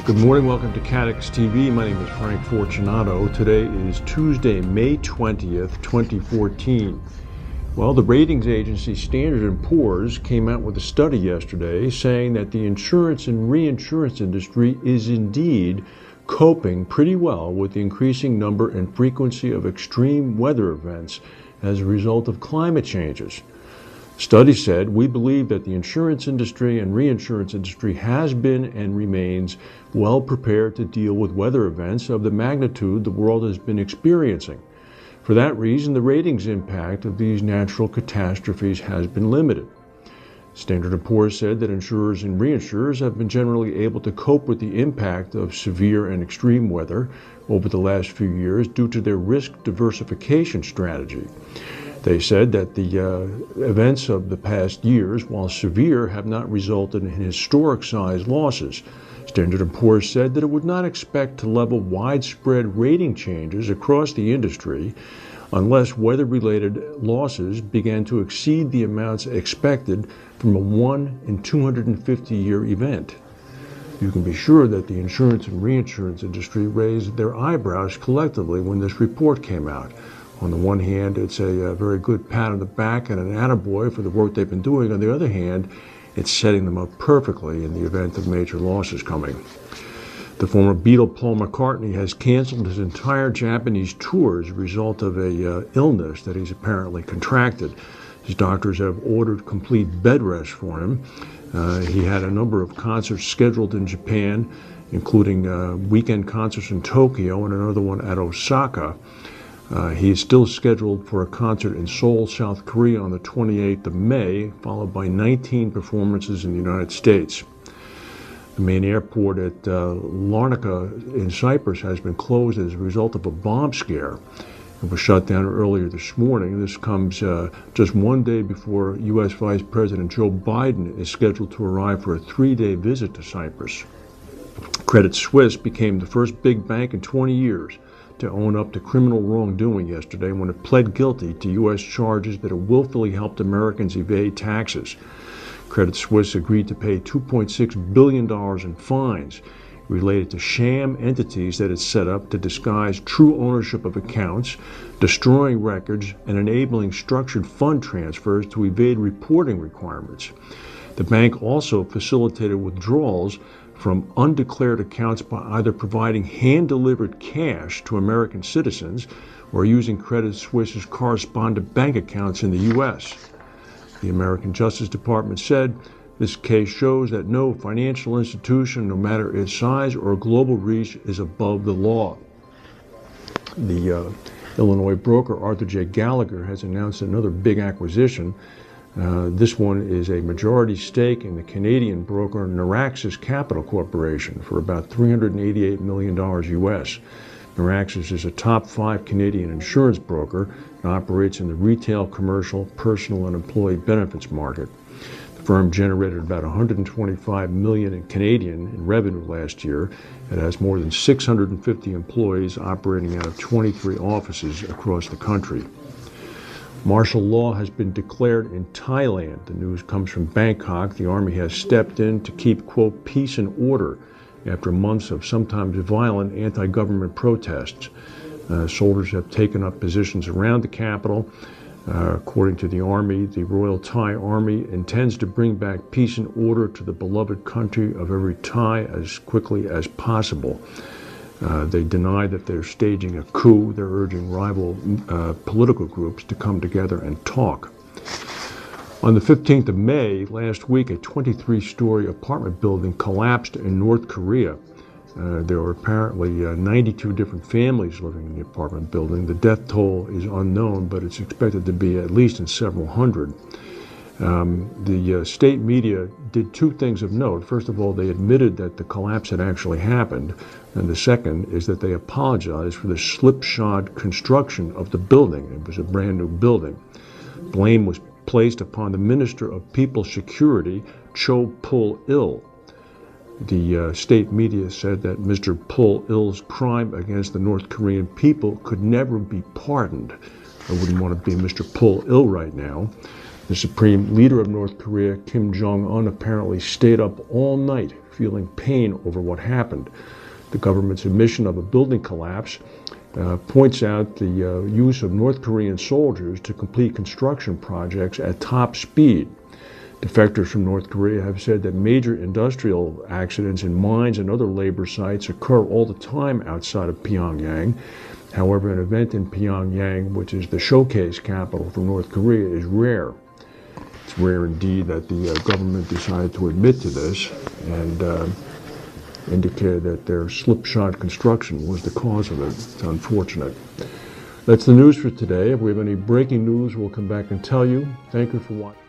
Good morning, welcome to CATEX TV. My name is Frank Fortunato. Today is Tuesday, May 20th, 2014. Well, the ratings agency Standard & Poor's came out with a study yesterday saying that the insurance and reinsurance industry is indeed coping pretty well with the increasing number and frequency of extreme weather events as a result of climate changes. Study said, we believe that the insurance industry and reinsurance industry has been and remains well prepared to deal with weather events of the magnitude the world has been experiencing. For that reason, the ratings impact of these natural catastrophes has been limited. Standard & Poor's said that insurers and reinsurers have been generally able to cope with the impact of severe and extreme weather over the last few years due to their risk diversification strategy. They said that the events of the past years, while severe, have not resulted in historic-sized losses. Standard & Poor's said that it would not expect to level widespread rating changes across the industry unless weather-related losses began to exceed the amounts expected from a 1 in 250-year event. You can be sure that the insurance and reinsurance industry raised their eyebrows collectively when this report came out. On the one hand, it's a very good pat on the back and an attaboy for the work they've been doing. On the other hand, it's setting them up perfectly in the event of major losses coming. The former Beatle Paul McCartney has canceled his entire Japanese tour as a result of a illness that he's apparently contracted. His doctors have ordered complete bed rest for him. He had a number of concerts scheduled in Japan, including weekend concerts in Tokyo and another one at Osaka. He is still scheduled for a concert in Seoul, South Korea on the 28th of May, followed by 19 performances in the United States. The main airport at Larnaca in Cyprus has been closed as a result of a bomb scare. It was shut down earlier this morning. This comes just one day before U.S. Vice President Joe Biden is scheduled to arrive for a 3-day visit to Cyprus. Credit Suisse became the first big bank in 20 years to own up to criminal wrongdoing yesterday when it pled guilty to U.S. charges that it willfully helped Americans evade taxes. Credit Suisse agreed to pay $2.6 billion in fines related to sham entities that it set up to disguise true ownership of accounts, destroying records, and enabling structured fund transfers to evade reporting requirements. The bank also facilitated withdrawals from undeclared accounts by either providing hand-delivered cash to American citizens or using Credit Suisse's correspondent bank accounts in the U.S. The American Justice Department said this case shows that no financial institution, no matter its size or global reach, is above the law. The Illinois broker Arthur J. Gallagher has announced another big acquisition. This one is a majority stake in the Canadian broker Neuraxis Capital Corporation for about $388 million U.S. Neuraxis is a top 5 Canadian insurance broker and operates in the retail, commercial, personal, and employee benefits market. The firm generated about $125 million in revenue last year. It has more than 650 employees operating out of 23 offices across the country. Martial law has been declared in Thailand. The news comes from Bangkok. The army has stepped in to keep, quote, peace and order after months of sometimes violent anti-government protests. Soldiers have taken up positions around the capital. According to the army, the Royal Thai Army intends to bring back peace and order to the beloved country of every Thai as quickly as possible. They deny that they're staging a coup. They're urging rival political groups to come together and talk. On the 15th of May, last week, a 23-story apartment building collapsed in North Korea. There were apparently 92 different families living in the apartment building. The death toll is unknown, but it's expected to be at least in several hundred. The state media did two things of note. First of all, they admitted that the collapse had actually happened. And the second is that they apologized for the slipshod construction of the building. It was a brand new building. Blame was placed upon the Minister of People's Security, Cho Pul-il. The state media said that Mr. Pul-il's crime against the North Korean people could never be pardoned. I wouldn't want to be Mr. Pul-il right now. The supreme leader of North Korea, Kim Jong-un, apparently stayed up all night feeling pain over what happened. The government's admission of a building collapse points out the use of North Korean soldiers to complete construction projects at top speed. Defectors from North Korea have said that major industrial accidents in mines and other labor sites occur all the time outside of Pyongyang. However, an event in Pyongyang, which is the showcase capital for North Korea, is rare. It's rare indeed that the government decided to admit to this and indicated that their slipshod construction was the cause of it. It's unfortunate. That's the news for today. If we have any breaking news, we'll come back and tell you. Thank you for watching.